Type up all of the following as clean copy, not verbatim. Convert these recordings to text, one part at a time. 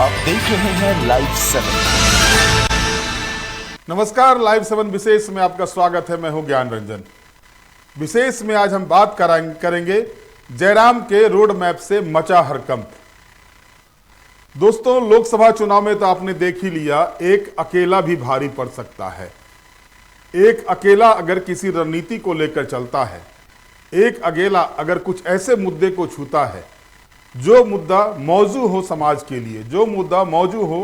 आप देख रहे हैं लाइव 7। नमस्कार, लाइव 7 विशेष में आपका स्वागत है। मैं हूं ज्ञान रंजन। विशेष में आज हम बात करेंगे जयराम के रोड मैप से मचा हड़कंप। दोस्तों, लोकसभा चुनाव में तो आपने देख ही लिया, एक अकेला भी भारी पड़ सकता है। एक अकेला अगर किसी रणनीति को लेकर चलता है, एक अकेला अगर कुछ ऐसे मुद्दे को छूता है जो मुद्दा मौजू हो समाज के लिए, जो मुद्दा मौजू हो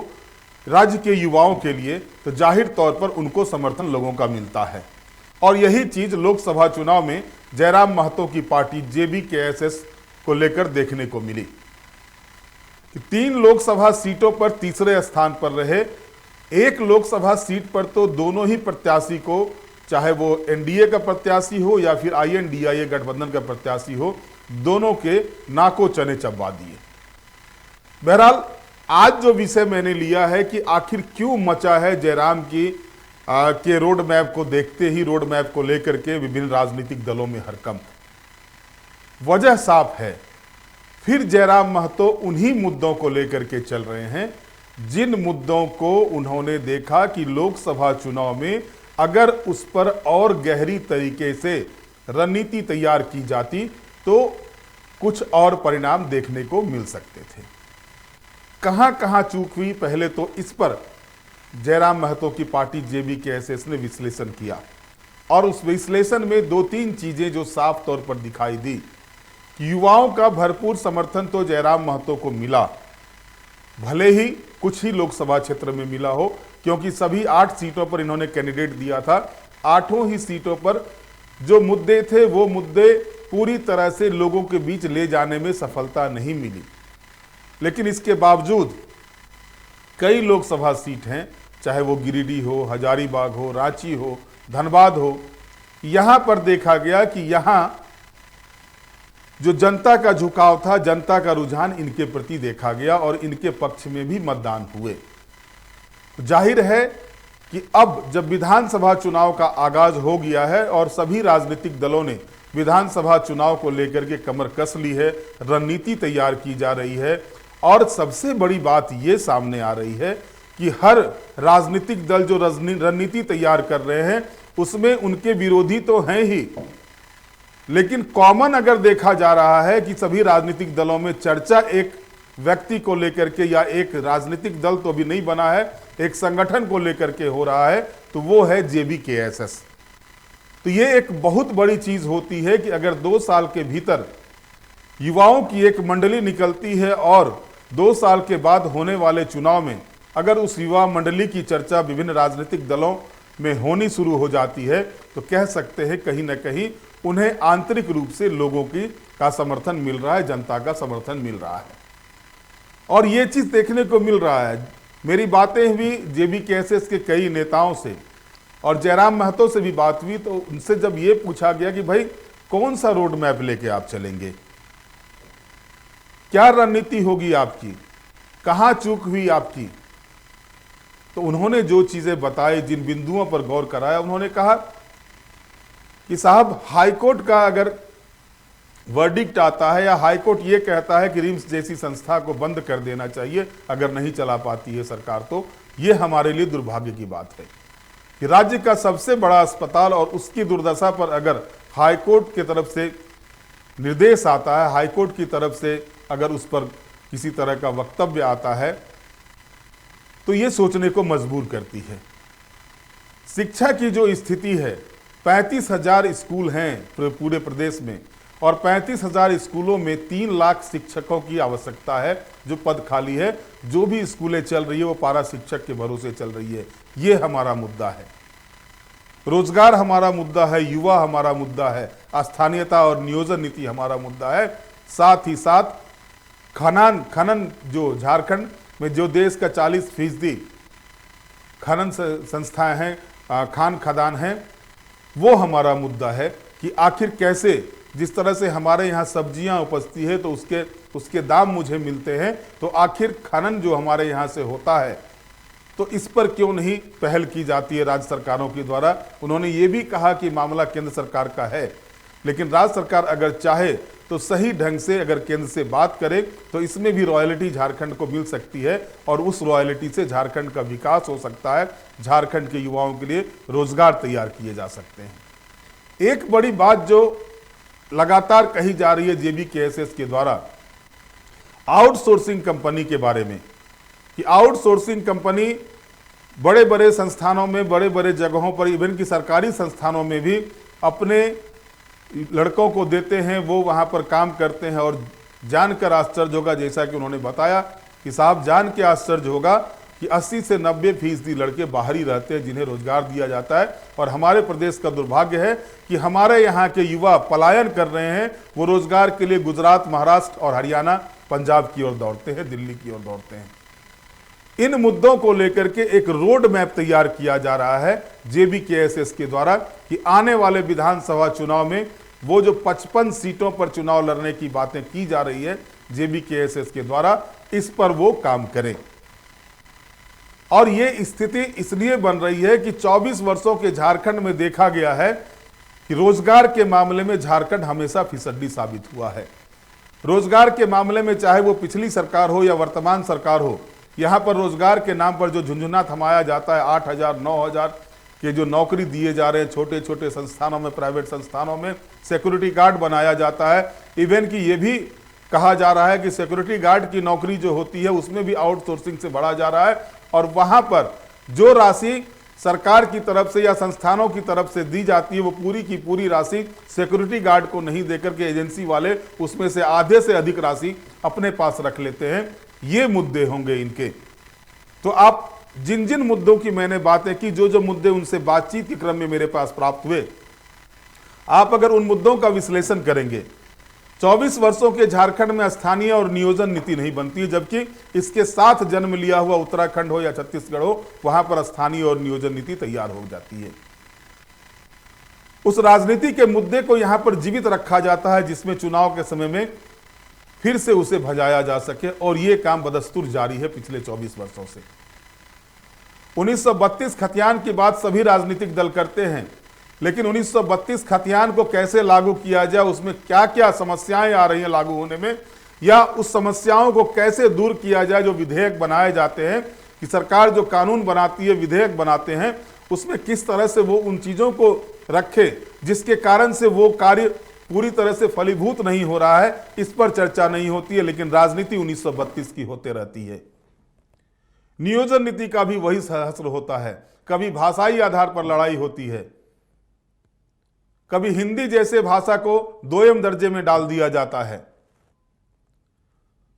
राज्य के युवाओं के लिए, तो जाहिर तौर पर उनको समर्थन लोगों का मिलता है। और यही चीज लोकसभा चुनाव में जयराम महतो की पार्टी JBKSS को लेकर देखने को मिली कि 3 लोकसभा सीटों पर तीसरे स्थान पर रहे। एक लोकसभा सीट पर तो दोनों ही प्रत्याशी को, चाहे वो NDA का प्रत्याशी हो या फिर INDIA गठबंधन का प्रत्याशी हो, दोनों के नाको चने चबा दिए। बहरहाल आज जो विषय मैंने लिया है कि आखिर क्यों मचा है जयराम के रोड मैप को देखते ही, रोड मैप को लेकर के विभिन्न राजनीतिक दलों में हड़कंप। वजह साफ है, फिर जयराम महतो उन्हीं मुद्दों को लेकर के चल रहे हैं जिन मुद्दों को उन्होंने देखा कि लोकसभा चुनाव में अगर उस पर और गहरी तरीके से रणनीति तैयार की जाती तो कुछ और परिणाम देखने को मिल सकते थे। कहां कहां चूक हुई, पहले तो इस पर जयराम महतो की पार्टी JBKSS ने विश्लेषण किया और उस विश्लेषण में 2-3 चीजें जो साफ तौर पर दिखाई दी। युवाओं का भरपूर समर्थन तो जयराम महतो को मिला, भले ही कुछ ही लोकसभा क्षेत्र में मिला हो, क्योंकि सभी 8 सीटों पर इन्होंने कैंडिडेट दिया था। 8 ही सीटों पर जो मुद्दे थे वो मुद्दे पूरी तरह से लोगों के बीच ले जाने में सफलता नहीं मिली। लेकिन इसके बावजूद कई लोकसभा सीट हैं, चाहे वो गिरिडीह हो, हजारीबाग हो, रांची हो, धनबाद हो, यहां पर देखा गया कि यहां जो जनता का झुकाव था, जनता का रुझान इनके प्रति देखा गया और इनके पक्ष में भी मतदान हुए। जाहिर है कि अब जब विधानसभा चुनाव का आगाज हो गया है और सभी राजनीतिक दलों ने विधानसभा चुनाव को लेकर के कमर कस ली है, रणनीति तैयार की जा रही है और सबसे बड़ी बात ये सामने आ रही है कि हर राजनीतिक दल जो रणनीति तैयार कर रहे हैं उसमें उनके विरोधी तो हैं ही, लेकिन कॉमन अगर देखा जा रहा है कि सभी राजनीतिक दलों में चर्चा एक व्यक्ति को लेकर के, या एक राजनीतिक दल तो अभी नहीं बना है, एक संगठन को लेकर के हो रहा है, तो वो है JBKSS। तो ये एक बहुत बड़ी चीज होती है कि अगर 2 साल के भीतर युवाओं की एक मंडली निकलती है और 2 साल के बाद होने वाले चुनाव में अगर उस युवा मंडली की चर्चा विभिन्न राजनीतिक दलों में होनी शुरू हो जाती है, तो कह सकते हैं कहीं ना कहीं उन्हें आंतरिक रूप से लोगों का समर्थन मिल रहा है, जनता का समर्थन मिल रहा है। और ये चीज देखने को मिल रहा है। मेरी बातें हुई JBKSS के कई नेताओं से और जयराम महतो से भी बात हुई, तो उनसे जब ये पूछा गया कि भाई कौन सा रोड मैप लेके आप चलेंगे, क्या रणनीति होगी आपकी, कहां चूक हुई आपकी, तो उन्होंने जो चीजें बताई, जिन बिंदुओं पर गौर कराया, उन्होंने कहा कि साहब, हाईकोर्ट का अगर वर्डिक्ट आता है या हाईकोर्ट ये कहता है कि रिम्स जैसी संस्था को बंद कर देना चाहिए अगर नहीं चला पाती है सरकार, तो ये हमारे लिए दुर्भाग्य की बात है कि राज्य का सबसे बड़ा अस्पताल और उसकी दुर्दशा पर अगर हाईकोर्ट की तरफ से निर्देश आता है, हाईकोर्ट की तरफ से अगर उस पर किसी तरह का वक्तव्य आता है, तो ये सोचने को मजबूर करती है। शिक्षा की जो स्थिति है, 35,000 स्कूल हैं पूरे प्रदेश में और 35,000 स्कूलों में 3 लाख शिक्षकों की आवश्यकता है, जो पद खाली है। जो भी स्कूलें चल रही है वो पारा शिक्षक के भरोसे चल रही है। ये हमारा मुद्दा है। रोजगार हमारा मुद्दा है, युवा हमारा मुद्दा है, स्थानीयता और नियोजन नीति हमारा मुद्दा है। साथ ही साथ खनन जो झारखंड में जो देश का 40% खनन संस्थाएं हैं, खान खदान हैं, वो हमारा मुद्दा है कि आखिर कैसे, जिस तरह से हमारे यहाँ सब्जियां उपजती है तो उसके दाम मुझे मिलते हैं, तो आखिर खनन जो हमारे यहाँ से होता है तो इस पर क्यों नहीं पहल की जाती है राज्य सरकारों के द्वारा। उन्होंने ये भी कहा कि मामला केंद्र सरकार का है, लेकिन राज्य सरकार अगर चाहे तो तो सही ढंग से अगर केंद्र से बात करें तो इसमें भी रॉयल्टी झारखंड को मिल सकती है और उस रॉयल्टी से झारखंड का विकास हो सकता है, झारखंड के युवाओं के लिए रोजगार तैयार किए जा सकते हैं। एक बड़ी बात जो लगातार कही जा रही है JBKSS के द्वारा आउटसोर्सिंग कंपनी के बारे में, कि आउटसोर्सिंग कंपनी बड़े बड़े संस्थानों में, बड़े बड़े जगहों पर, इवन की सरकारी संस्थानों में भी अपने लड़कों को देते हैं, वो वहां पर काम करते हैं। और जानकर आश्चर्य होगा, जैसा कि उन्होंने बताया कि साहब जान के आश्चर्य होगा कि 80 से 90% लड़के बाहर ही रहते हैं जिन्हें रोजगार दिया जाता है। और हमारे प्रदेश का दुर्भाग्य है कि हमारे यहाँ के युवा पलायन कर रहे हैं, वो रोजगार के लिए गुजरात, महाराष्ट्र और हरियाणा, पंजाब की ओर दौड़ते हैं, दिल्ली की ओर दौड़ते हैं। इन मुद्दों को लेकर के एक रोड मैप तैयार किया जा रहा है JBKSS के द्वारा कि आने वाले विधानसभा चुनाव में वो जो 55 सीटों पर चुनाव लड़ने की बातें की जा रही है JBKSS के द्वारा, इस पर वो काम करें। और ये स्थिति इसलिए बन रही है कि 24 वर्षों के झारखंड में देखा गया है कि रोजगार के मामले में झारखंड हमेशा फिसड्डी साबित हुआ है। रोजगार के मामले में चाहे वो पिछली सरकार हो या वर्तमान सरकार हो, यहां पर रोजगार के नाम पर जो झुंझुना थमाया जाता है, 8,000 9,000 के जो नौकरी दिए जा रहे हैं छोटे छोटे संस्थानों में, प्राइवेट संस्थानों में, सिक्योरिटी गार्ड बनाया जाता है। इवन कि ये भी कहा जा रहा है कि सिक्योरिटी गार्ड की नौकरी जो होती है उसमें भी आउटसोर्सिंग से बढ़ा जा रहा है। और वहां पर जो राशि सरकार की तरफ से या संस्थानों की तरफ से दी जाती है, वो पूरी की पूरी राशि सिक्योरिटी गार्ड को नहीं देकर के एजेंसी वाले उसमें से आधे से अधिक राशि अपने पास रख लेते हैं। ये मुद्दे होंगे इनके। तो आप जिन जिन मुद्दों की मैंने बातें की, जो जो मुद्दे उनसे बातचीत के क्रम में मेरे पास प्राप्त हुए, आप अगर उन मुद्दों का विश्लेषण करेंगे, 24 वर्षों के झारखंड में स्थानीय और नियोजन नीति नहीं बनती है, जबकि इसके साथ जन्म लिया हुआ उत्तराखंड हो या छत्तीसगढ़ हो, वहां पर स्थानीय और नियोजन नीति तैयार हो जाती है। उस राजनीति के मुद्दे को यहां पर जीवित रखा जाता है जिसमें चुनाव के समय में फिर से उसे भजाया जा सके, और यह काम बदस्तूर जारी है पिछले 24 वर्षों से। 1932 खतियान की बात सभी राजनीतिक दल करते हैं, लेकिन 1932 खतियान को कैसे लागू किया जाए, उसमें क्या क्या समस्याएं आ रही हैं लागू होने में, या उस समस्याओं को कैसे दूर किया जाए। जो विधेयक बनाए जाते हैं कि सरकार जो कानून बनाती है, विधेयक बनाते हैं, उसमें किस तरह से वो उन चीजों को रखे जिसके कारण से वो कार्य पूरी तरह से फलीभूत नहीं हो रहा है, इस पर चर्चा नहीं होती है। लेकिन राजनीति 1932 की होते रहती है। नियोजन नीति का भी वही सहस्र होता है। कभी भाषाई आधार पर लड़ाई होती है, कभी हिंदी जैसे भाषा को दोयम दर्जे में डाल दिया जाता है।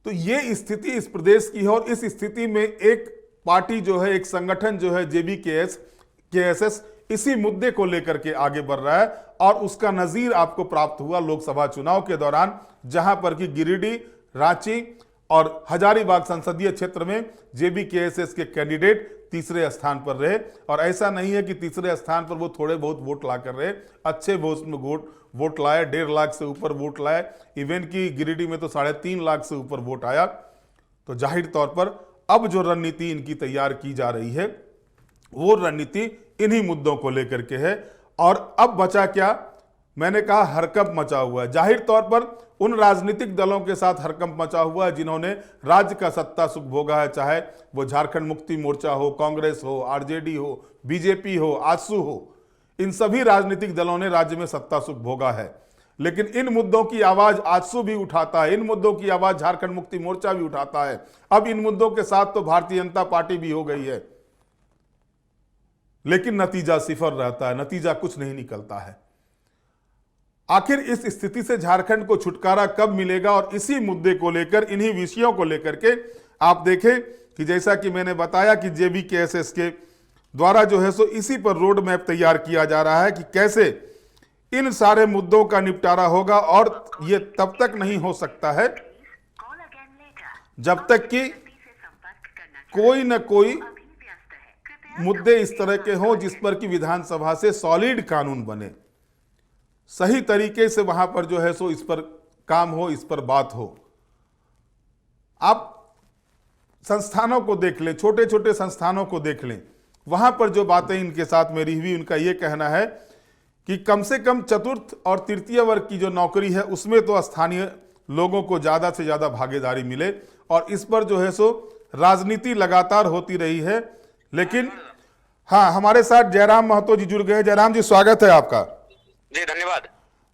तो ये स्थिति इस प्रदेश की है, और इस स्थिति में एक पार्टी जो है, एक संगठन जो है JBKSS, इसी मुद्दे को लेकर के आगे बढ़ रहा है। और उसका नजीर आपको प्राप्त हुआ लोकसभा चुनाव के दौरान, जहां पर कि गिरिडीह, रांची और हजारीबाग संसदीय क्षेत्र में JBKSS के कैंडिडेट तीसरे स्थान पर रहे। और ऐसा नहीं है कि तीसरे स्थान पर वो थोड़े बहुत वोट ला कर रहे, अच्छे वोट लाए, 1.5 लाख से ऊपर वोट लाए। इवन की गिरिडीह में तो 3.5 लाख से ऊपर वोट आया। तो जाहिर तौर पर अब जो रणनीति इनकी तैयार की जा रही है, वो रणनीति इन्हीं मुद्दों को लेकर के है। और अब बचा क्या, मैंने कहा हरकंप मचा हुआ है। जाहिर तौर पर उन राजनीतिक दलों के साथ हरकंप मचा हुआ है जिन्होंने राज्य का सत्ता सुख भोगा है, चाहे वो झारखंड मुक्ति मोर्चा हो, कांग्रेस हो, RJD हो, BJP हो, आजसू हो। इन सभी राजनीतिक दलों ने राज्य में सत्ता सुख भोगा है। लेकिन इन मुद्दों की आवाज आजसू भी उठाता है, इन मुद्दों की आवाज झारखंड मुक्ति मोर्चा भी उठाता है। अब इन मुद्दों के साथ तो भारतीय जनता पार्टी भी हो गई है, लेकिन नतीजा सिफर रहता है, नतीजा कुछ नहीं निकलता है। आखिर इस स्थिति से झारखंड को छुटकारा कब मिलेगा, और इसी मुद्दे को लेकर, इन्हीं विषयों को लेकर के आप देखें कि जैसा कि मैंने बताया कि JBKSS के द्वारा जो है सो इसी पर रोड मैप तैयार किया जा रहा है कि कैसे इन सारे मुद्दों का निपटारा होगा। और ये तब तक नहीं हो सकता है जब तक कि कोई न कोई मुद्दे इस तरह के हों जिस पर कि विधानसभा से सॉलिड कानून बने, सही तरीके से वहां पर जो है सो इस पर काम हो, इस पर बात हो। आप संस्थानों को देख लें, छोटे छोटे संस्थानों को देख लें, वहां पर जो बातें इनके साथ मेरी हुई, उनका यह कहना है कि कम से कम चतुर्थ और तृतीय वर्ग की जो नौकरी है उसमें तो स्थानीय लोगों को ज़्यादा से ज़्यादा भागीदारी मिले, और इस पर जो है सो राजनीति लगातार होती रही है। लेकिन हाँ, हमारे साथ जयराम महतो जी जुड़ गए। जयराम जी, स्वागत है आपका। जी धन्यवाद।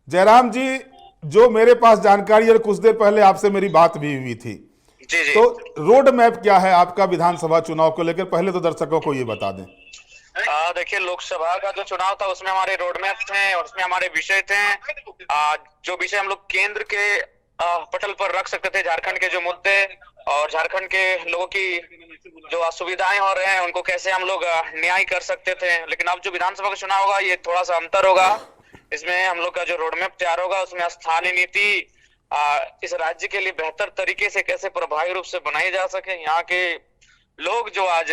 जयराम जी, जो मेरे पास जानकारी है, कुछ देर पहले आपसे मेरी बात भी हुई थी, जी जी। तो रोड मैप क्या है आपका विधानसभा चुनाव को लेकर, पहले तो दर्शकों को ये बता दें। देखिए, लोकसभा का जो चुनाव था उसमें हमारे रोड मैप थे और उसमें हमारे विषय थे। जो विषय हम लोग केंद्र के पटल पर रख सकते थे, झारखंड के जो मुद्दे और झारखंड के लोगों की जो असुविधाएं हो रहे हैं उनको कैसे हम लोग न्याय कर सकते थे। लेकिन अब जो विधानसभा का चुनाव होगा ये थोड़ा सा अंतर होगा। इसमें हम लोग का जो रोड मैप तैयार होगा उसमें स्थानीय नीति इस राज्य के लिए बेहतर तरीके से कैसे प्रभावी रूप से बनाई जा सके। यहाँ के लोग जो आज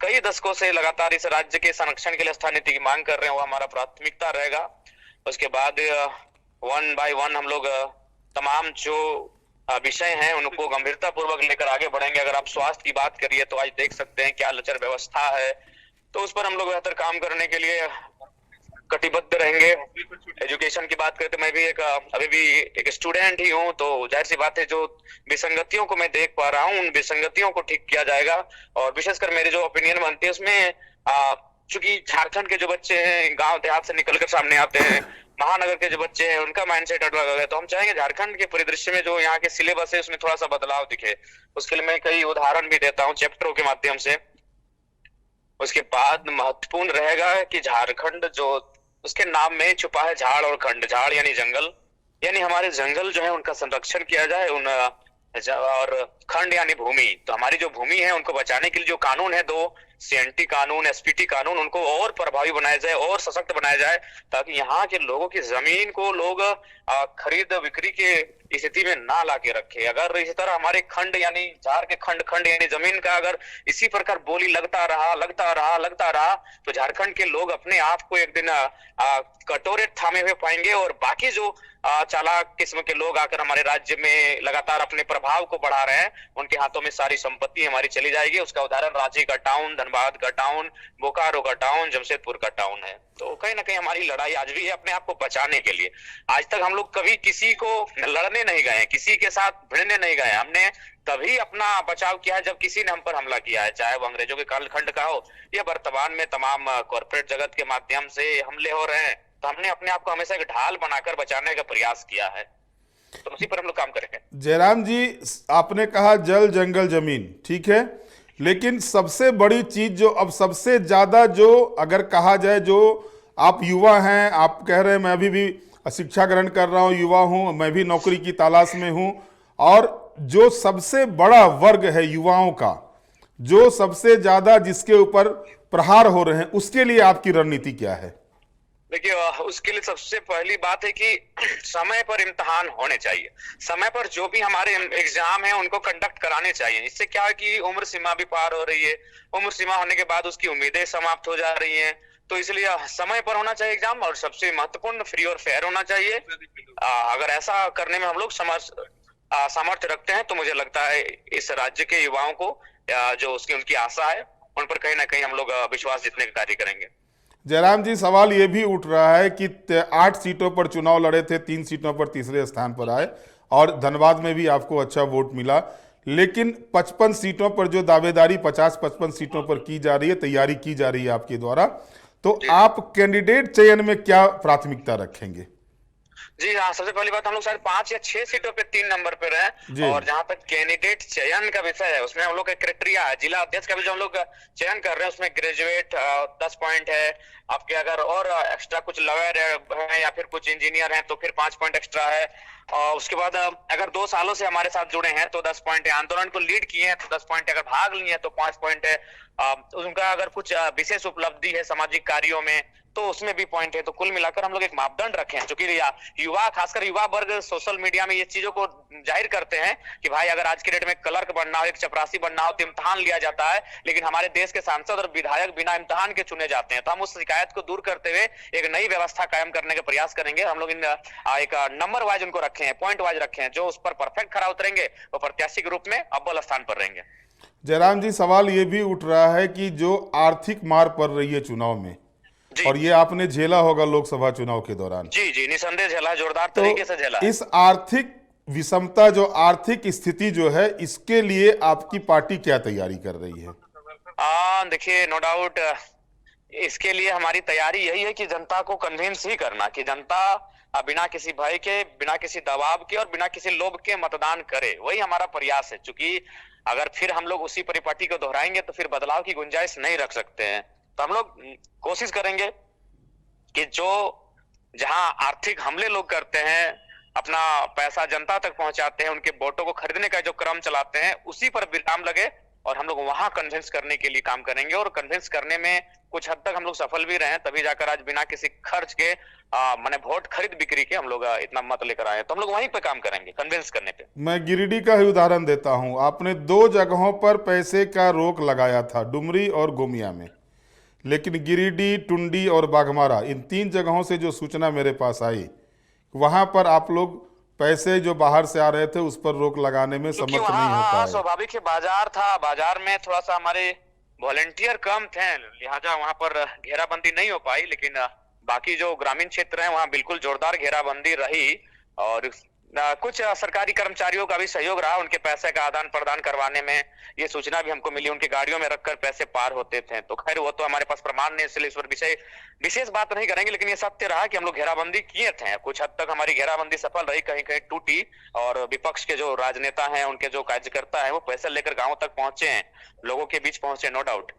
कई दशकों से लगातार इस राज्य के संरक्षण के लिए स्थानीय नीति की मांग कर रहे हैं, वो हमारा प्राथमिकता रहेगा। उसके बाद वन बाय वन हम लोग तमाम जो विषय हैं उनको गंभीरता पूर्वक लेकर आगे बढ़ेंगे। अगर आप स्वास्थ्य की बात करिए तो आज देख सकते हैं क्या लचर व्यवस्था है, तो उस पर हम लोग बेहतर काम करने के लिए कटिबद्ध रहेंगे। एजुकेशन की बात करें तो मैं भी अभी भी एक स्टूडेंट ही हूँ, तो जाहिर सी बात है जो विसंगतियों को मैं देख पा रहा हूँ उन विसंगतियों को ठीक किया जाएगा। और विशेषकर मेरी जो ओपिनियन बनती है उसमें चूंकि झारखंड के जो बच्चे हैं गांव देहात से निकलकर सामने आते हैं, महानगर के जो बच्चे हैं उनका माइंडसेट अलग है, तो हम चाहेंगे झारखंड के परिदृश्य में जो यहाँ के सिलेबस है उसमें थोड़ा सा बदलाव दिखे। उसके लिए मैं कई उदाहरण भी देता हूँ चैप्टरों के माध्यम से। उसके बाद महत्वपूर्ण रहेगा कि झारखंड जो उसके नाम में छुपा है झाड़ और खंड। झाड़ यानी जंगल, यानी हमारे जंगल जो है उनका संरक्षण किया जाए, और खंड यानी भूमि। तो हमारी जो भूमि है उनको बचाने के लिए जो कानून है, 2 सीएनटी कानून, एसपीटी कानून, उनको और प्रभावी बनाया जाए और सशक्त बनाया जाए, ताकि यहाँ के लोगों की जमीन को लोग खरीद बिक्री के स्थिति में ना लाके रखे। अगर इसी तरह हमारे खंड यानी झाड़ के खंड यानी जमीन का अगर इसी प्रकार बोली लगता रहा तो झारखंड के लोग अपने आप को एक दिन कटोरे थामे हुए पाएंगे, और बाकी जो चालाक किस्म के लोग आकर हमारे राज्य में लगातार अपने प्रभाव को बढ़ा रहे हैं उनके हाथों में सारी संपत्ति हमारी चली जाएगी। उसका उदाहरण रांची का टाउन, धनबाद का टाउन, बोकारो का टाउन, जमशेदपुर का टाउन है। तो कहीं ना कहीं हमारी लड़ाई आज भी है अपने आप को बचाने के लिए। आज तक हम लोग कभी किसी को लड़ने नहीं गए, किसी के साथ भिड़ने नहीं गए। हमने तभी अपना बचाव किया है जब किसी ने हम पर हमला किया है, चाहे वो अंग्रेजों के कालखंड का हो या वर्तमान में तमाम कॉर्पोरेट जगत के माध्यम से हमले हो रहे हैं। तो हमने अपने आप को हमेशा एक ढाल बनाकर बचाने का प्रयास किया है, तो उसी पर हम लोग काम करेंगे। जयराम जी, आपने कहा जल जंगल जमीन, ठीक है, लेकिन सबसे बड़ी चीज जो अब सबसे ज्यादा जो अगर कहा जाए, जो आप युवा हैं, आप कह रहे हैं मैं अभी भी शिक्षा ग्रहण कर रहा हूं, युवा हूं, मैं भी नौकरी की तलाश में हूं, और जो सबसे बड़ा वर्ग है युवाओं का, जो सबसे ज्यादा जिसके ऊपर प्रहार हो रहे हैं, उसके लिए आपकी रणनीति क्या है? देखिए, उसके लिए सबसे पहली बात है कि समय पर इम्तिहान होने चाहिए। समय पर जो भी हमारे एग्जाम है उनको कंडक्ट कराने चाहिए। इससे क्या है कि उम्र सीमा भी पार हो रही है, उम्र सीमा होने के बाद उसकी उम्मीदें समाप्त हो जा रही हैं, तो इसलिए समय पर होना चाहिए एग्जाम, और सबसे महत्वपूर्ण फ्री और फेयर होना चाहिए। अगर ऐसा करने में हम लोग सामर्थ्य रखते हैं तो मुझे लगता है इस राज्य के युवाओं को जो उनकी आशा है उन पर कहीं ना कहीं हम लोग विश्वास जीतने का कार्य करेंगे। जयराम जी, सवाल ये भी उठ रहा है कि 8 सीटों पर चुनाव लड़े थे, 3 सीटों पर तीसरे स्थान पर आए, और धनबाद में भी आपको अच्छा वोट मिला, लेकिन 55 सीटों पर जो दावेदारी 50-55 सीटों पर की जा रही है, तैयारी की जा रही है आपके द्वारा, तो आप कैंडिडेट चयन में क्या प्राथमिकता रखेंगे? जी हाँ, सबसे पहली बात हम लोग शायद 5 या 6 सीटों पे 3 नंबर पे रहे, और जहां तक कैंडिडेट चयन का विषय है उसमें हम लोग का क्राइटेरिया है, जिला अध्यक्ष का भी जो हम लोग चयन कर रहे हैं उसमें ग्रेजुएट 10 पॉइंट है आपके, अगर और एक्स्ट्रा कुछ लॉयर है या फिर कुछ इंजीनियर हैं तो फिर 5 पॉइंट एक्स्ट्रा है, और उसके बाद अगर 2 सालों से हमारे साथ जुड़े हैं तो 10 पॉइंट है, आंदोलन को लीड किए हैं तो 10 पॉइंट है, अगर भाग लिए हैं तो 5 पॉइंट है, उनका अगर कुछ विशेष उपलब्धि है सामाजिक कार्यों में तो उसमें भी पॉइंट है। तो कुल मिलाकर हम लोग एक मापदंड रखे हैं, क्योंकि युवा, खासकर युवा वर्ग सोशल मीडिया में ये चीजों को जाहिर करते हैं कि भाई अगर आज के डेट में क्लर्क बनना हो, एक चपरासी बनना हो तो इम्तिहान लिया जाता है, लेकिन हमारे देश के सांसद और विधायक बिना इम्तिहान के चुने जाते हैं। तो हम उस शिकायत को दूर करते हुए एक नई व्यवस्था कायम करने का प्रयास करेंगे। हम लोग एक नंबर वाइज उनको रखे हैं, पॉइंट वाइज रखे हैं, जो उस पर परफेक्ट खरा उतरेंगे वो प्रत्याशी के रूप में अव्वल स्थान पर रहेंगे। जयराम जी, सवाल ये भी उठ रहा है कि जो आर्थिक मार पड़ रही है चुनाव में, जी और ये आपने झेला होगा लोकसभा चुनाव के दौरान। जी जी, निसंदेह झेला, जोरदार तो तरीके से झेला। इस आर्थिक विषमता, जो आर्थिक स्थिति जो है, इसके लिए आपकी पार्टी क्या तैयारी कर रही है? देखिए, नो डाउट इसके लिए हमारी तैयारी यही है कि जनता को कन्विंस ही करना कि जनता बिना किसी भय के, बिना किसी दबाव के और बिना किसी लोभ के मतदान करे। वही हमारा प्रयास है, क्योंकि अगर फिर हम लोग उसी परिपाटी को दोहराएंगे तो फिर बदलाव की गुंजाइश नहीं रख सकते हैं। तो हम लोग कोशिश करेंगे कि जो जहां आर्थिक हमले लोग करते हैं, अपना पैसा जनता तक पहुंचाते हैं, उनके वोटों को खरीदने का जो क्रम चलाते हैं, उसी पर विराम लगे और हम लोग वहां कन्विंस करने के लिए काम करेंगे। और कन्विंस करने में कुछ हद तक हम लोग सफल भी रहे हैं, तभी जाकर आज बिना किसी खर्च के माने वोट खरीद बिक्री के हम लोग इतना मत लेकर आए। तो हम लोग वहीं पे काम करेंगे, कन्विंस करने पे। मैं गिरिडीह का ही उदाहरण देता हूं। आपने 2 जगहों पर पैसे का रोक लगाया था, डुमरी और गोमिया में, लेकिन गिरिडीह, टुंडी और बाघमारा, इन 3 जगहों से जो सूचना मेरे पास आई, वहां पर आप लोग पैसे जो बाहर से आ रहे थे उस पर रोक लगाने में समर्थ नहीं हो पाए। स्वाभाविक है, बाजार था, बाजार में थोड़ा सा हमारे वॉलेंटियर कम थे, लिहाजा वहां पर घेराबंदी नहीं हो पाई। लेकिन बाकी जो ग्रामीण क्षेत्र है वहां बिल्कुल जोरदार घेराबंदी रही। और कुछ सरकारी कर्मचारियों का भी सहयोग रहा, उनके पैसे का आदान प्रदान करवाने में। ये सूचना भी हमको मिली, उनकी गाड़ियों में रखकर पैसे पार होते थे। तो खैर वो तो हमारे पास प्रमाण नहीं, इसलिए इस पर विशेष बात नहीं करेंगे। लेकिन ये सत्य रहा कि हम लोग घेराबंदी किए थे। कुछ हद तक हमारी घेराबंदी सफल रही, कहीं कहीं टूटी। और विपक्ष के जो राजनेता हैं, उनके जो कार्यकर्ता हैं, वो पैसे लेकर गाँव तक पहुंचे हैं, लोगों के बीच पहुंचे, नो डाउट।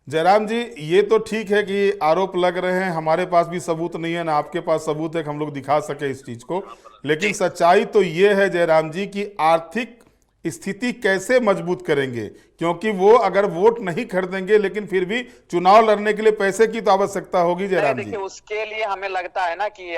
जयराम जी, ये तो ठीक है कि आरोप लग रहे हैं, हमारे पास भी सबूत नहीं है, ना आपके पास सबूत है कि हम लोग दिखा सके इस चीज को। लेकिन सच्चाई तो ये है जयराम जी कि आर्थिक स्थिति कैसे मजबूत करेंगे, क्योंकि वो अगर वोट नहीं खरीदेंगे लेकिन फिर भी चुनाव लड़ने के लिए पैसे की तो आवश्यकता होगी जयराम जी। देखिए, उसके लिए हमें लगता है ना कि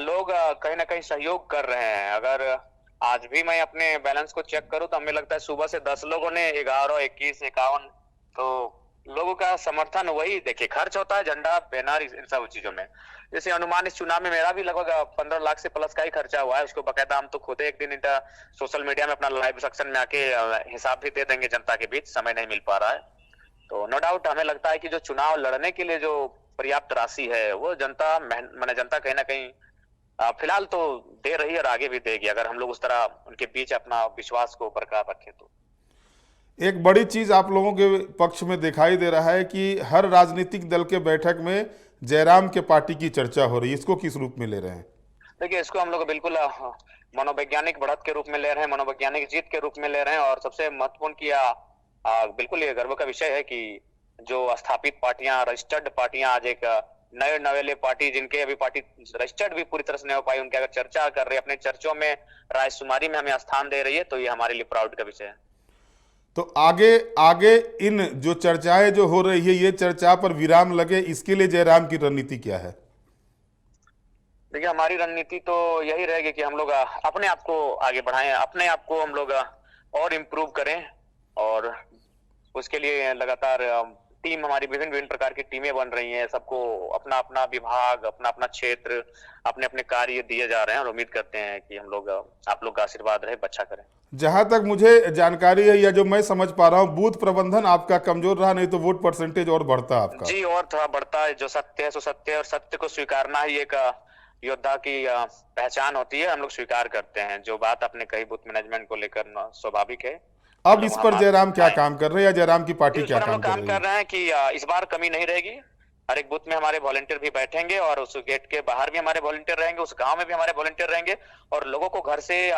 लोग कहीं ना कहीं सहयोग कर रहे हैं। अगर आज भी मैं अपने बैलेंस को चेक करूं तो हमें लगता है सुबह से 10 लोगों ने 11, 21, 51 तो लोगों का समर्थन। वही देखिए, खर्च होता है झंडा, बैनर, इन सब चीजों में। जैसे अनुमान इस चुनाव में मेरा भी लगभग 15 लाख से प्लस का ही खर्चा हुआ है। उसको बकायदा हम तो खुद एक दिन सोशल मीडिया में अपना लाइव सेक्शन में आके हिसाब भी दे देंगे जनता के बीच, समय नहीं मिल पा रहा है। तो नो डाउट हमें लगता है कि जो चुनाव लड़ने के लिए जो पर्याप्त राशि है वो जनता माने जनता कहीं ना कहीं फिलहाल तो दे रही है और आगे भी देगी, अगर हम लोग उस तरह उनके बीच अपना विश्वास को बरकरार रखें तो। एक बड़ी चीज आप लोगों के पक्ष में दिखाई दे रहा है कि हर राजनीतिक दल के बैठक में जयराम के पार्टी की चर्चा हो रही है, इसको किस रूप में ले रहे हैं? देखिए, इसको हम लोग बिल्कुल मनोवैज्ञानिक बढ़त के रूप में ले रहे हैं, मनोवैज्ञानिक जीत के रूप में ले रहे हैं। और सबसे महत्वपूर्ण किया, बिल्कुल ये गर्व का विषय है कि जो स्थापित पार्टियां, रजिस्टर्ड पार्टियां, आज एक नए नवेले पार्टी जिनके अभी पार्टी रजिस्टर्ड भी पूरी तरह से नहीं हो पाई, उनके अगर चर्चा कर रही है, अपने चर्चों में रायशुमारी में हमें स्थान दे रही है, तो ये हमारे लिए प्राउड का विषय है। तो आगे इन जो चर्चाएं जो हो रही है, ये चर्चा पर विराम लगे, इसके लिए जयराम की रणनीति क्या है? देखिए, हमारी रणनीति तो यही रहेगी कि हम लोग अपने आप को आगे बढ़ाएं, अपने आप को हम लोग और इम्प्रूव करें। और उसके लिए लगातार टीम, हमारी विभिन्न प्रकार की टीमें बन रही हैं। सबको अपना अपना विभाग, अपना अपना क्षेत्र, अपने अपने कार्य दिए जा रहे हैं। और उम्मीद करते हैं कि हम लोग, आप लोग का आशीर्वाद रहे, अच्छा करें। जहां तक मुझे जानकारी है या जो मैं समझ पा रहा हूं, बूथ प्रबंधन आपका कमजोर रहा, नहीं तो वोट परसेंटेज और बढ़ता आपका। जी, और थोड़ा बढ़ता है। जो सत्य है सो सत्य है, और सत्य को स्वीकारना ही एक योद्धा की पहचान होती है। हम लोग स्वीकार करते हैं। जो बात आपने कही बूथ मैनेजमेंट को लेकर, स्वाभाविक है। अब इस पर जयराम क्या काम कर रहे हैं या जयराम की पार्टी क्या काम कर रहे हैं कि इस बार कमी नहीं रहेगी। हर एक बूथ में हमारे वॉलंटियर भी बैठेंगे, और उस गेट के बाहर भी हमारे वॉलंटियर रहेंगे, उस गांव में भी हमारे वॉलंटियर रहेंगे। और लोगों को घर से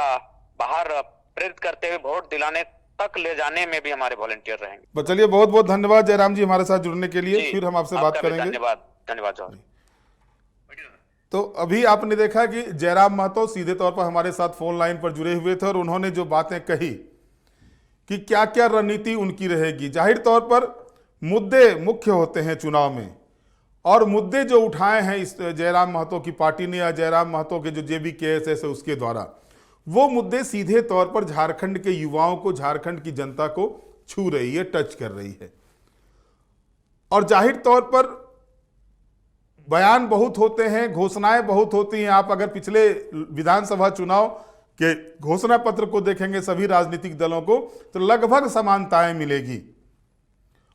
बाहर प्रेरित करते हुए वोट दिलाने तक ले जाने में भी हमारे वॉलंटियर रहेंगे। चलिए, बहुत बहुत धन्यवाद जयराम जी हमारे साथ जुड़ने के लिए। फिर हम आपसे बात करेंगे। धन्यवाद जौहर। तो अभी आपने देखा कि जयराम महतो सीधे तौर पर हमारे साथ फोन लाइन पर जुड़े हुए थे, और उन्होंने जो बातें कही कि क्या क्या रणनीति उनकी रहेगी। जाहिर तौर पर मुद्दे मुख्य होते हैं चुनाव में, और मुद्दे जो उठाए हैं इस जयराम महतो की पार्टी ने या जयराम महतो के जो JBKSS है उसके द्वारा, वो मुद्दे सीधे तौर पर झारखंड के युवाओं को, झारखंड की जनता को छू रही है, टच कर रही है। और जाहिर तौर पर बयान बहुत होते हैं, घोषणाएं बहुत होती हैं। आप अगर पिछले विधानसभा चुनाव के घोषणा पत्र को देखेंगे सभी राजनीतिक दलों को, तो लगभग समानताएं मिलेगी।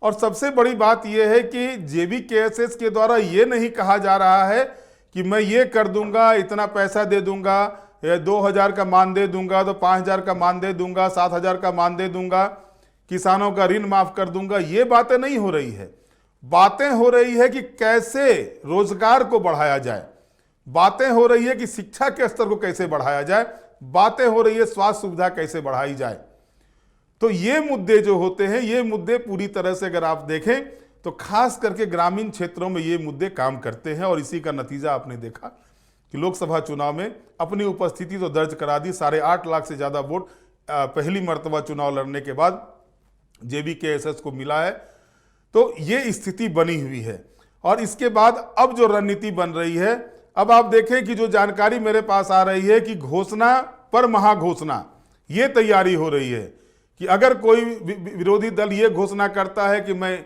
और सबसे बड़ी बात यह है कि JBKSS के द्वारा ये नहीं कहा जा रहा है कि मैं ये कर दूंगा, इतना पैसा दे दूंगा, 2,000 का मानदेय दूंगा तो 5,000 का मानदेय दूंगा, 7,000 का मानदेय दूंगा, किसानों का ऋण माफ कर दूंगा। ये बातें नहीं हो रही है। बातें हो रही है कि कैसे रोजगार को बढ़ाया जाए, बातें हो रही है कि शिक्षा के स्तर को कैसे बढ़ाया जाए, बातें हो रही है स्वास्थ्य सुविधा कैसे बढ़ाई जाए। तो ये मुद्दे जो होते हैं, ये मुद्दे पूरी तरह से अगर आप देखें तो खास करके ग्रामीण क्षेत्रों में ये मुद्दे काम करते हैं। और इसी का नतीजा आपने देखा कि लोकसभा चुनाव में अपनी उपस्थिति तो दर्ज करा दी। 8.5 लाख से ज़्यादा वोट पहली मर्तबा चुनाव लड़ने के बाद JBKSS को मिला है। तो ये स्थिति बनी हुई है। और इसके बाद अब जो रणनीति बन रही है, अब आप देखें कि जो जानकारी मेरे पास आ रही है कि घोषणा पर महाघोषणा ये तैयारी हो रही है कि अगर कोई विरोधी दल ये घोषणा करता है कि मैं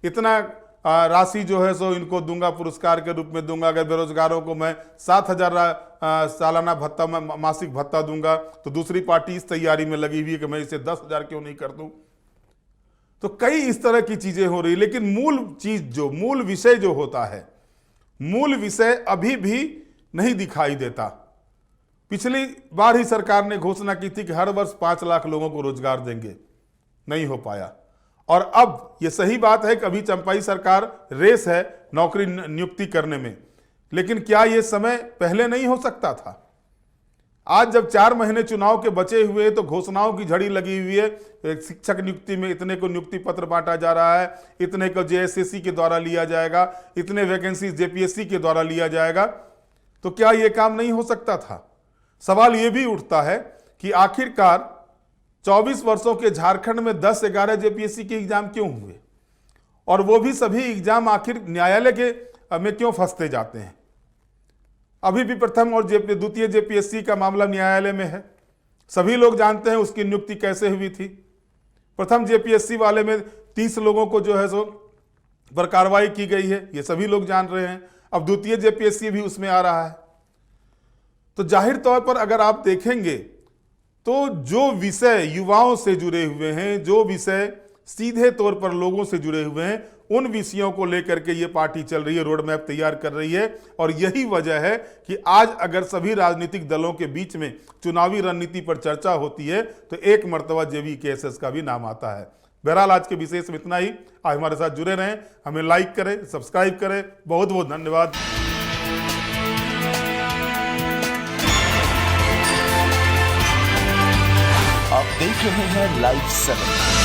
इतना राशि जो है सो इनको दूंगा, पुरस्कार के रूप में दूंगा, अगर बेरोजगारों को मैं 7,000 सालाना भत्ता, मासिक भत्ता दूंगा, तो दूसरी पार्टी इस तैयारी में लगी हुई है कि मैं इसे 10,000 क्यों नहीं कर दूं। तो कई इस तरह की चीजें हो रही, लेकिन मूल विषय जो होता है, मूल विषय अभी भी नहीं दिखाई देता। पिछली बार ही सरकार ने घोषणा की थी कि हर वर्ष 5 लाख लोगों को रोजगार देंगे, नहीं हो पाया। और अब ये सही बात है कि अभी चंपाई सरकार रेस है नौकरी नियुक्ति करने में, लेकिन क्या ये समय पहले नहीं हो सकता था? आज जब 4 महीने चुनाव के बचे हुए तो घोषणाओं की झड़ी लगी हुई है। शिक्षक नियुक्ति में इतने को नियुक्ति पत्र बांटा जा रहा है, इतने को JSSC के द्वारा लिया जाएगा, इतने वैकेंसी JPSC के द्वारा लिया जाएगा। तो क्या ये काम नहीं हो सकता था? सवाल ये भी उठता है कि आखिरकार 24 वर्षों के झारखंड में 10-11 JPSC के एग्जाम क्यों हुए, और वो भी सभी एग्जाम आखिर न्यायालय के में क्यों फंसते जाते हैं? अभी भी प्रथम और द्वितीय JPSC का मामला न्यायालय में है। सभी लोग जानते हैं उसकी नियुक्ति कैसे हुई थी। प्रथम JPSC वाले में 30 लोगों को जो है सो पर कार्रवाई की गई है, ये सभी लोग जान रहे हैं। अब द्वितीय JPSC भी उसमें आ रहा है। तो जाहिर तौर पर अगर आप देखेंगे तो जो विषय युवाओं से जुड़े हुए हैं, जो विषय सीधे तौर पर लोगों से जुड़े हुए हैं, उन विषयों को लेकर के ये पार्टी चल रही है, रोड मैप तैयार कर रही है। और यही वजह है कि आज अगर सभी राजनीतिक दलों के बीच में चुनावी रणनीति पर चर्चा होती है तो एक मर्तबा JBKSS का भी नाम आता है। बहरहाल आज के विशेष में इतना ही। आज हमारे साथ जुड़े रहें, हमें लाइक करें, सब्सक्राइब करें। बहुत बहुत धन्यवाद। आप देख रहे हैं लाइव 7।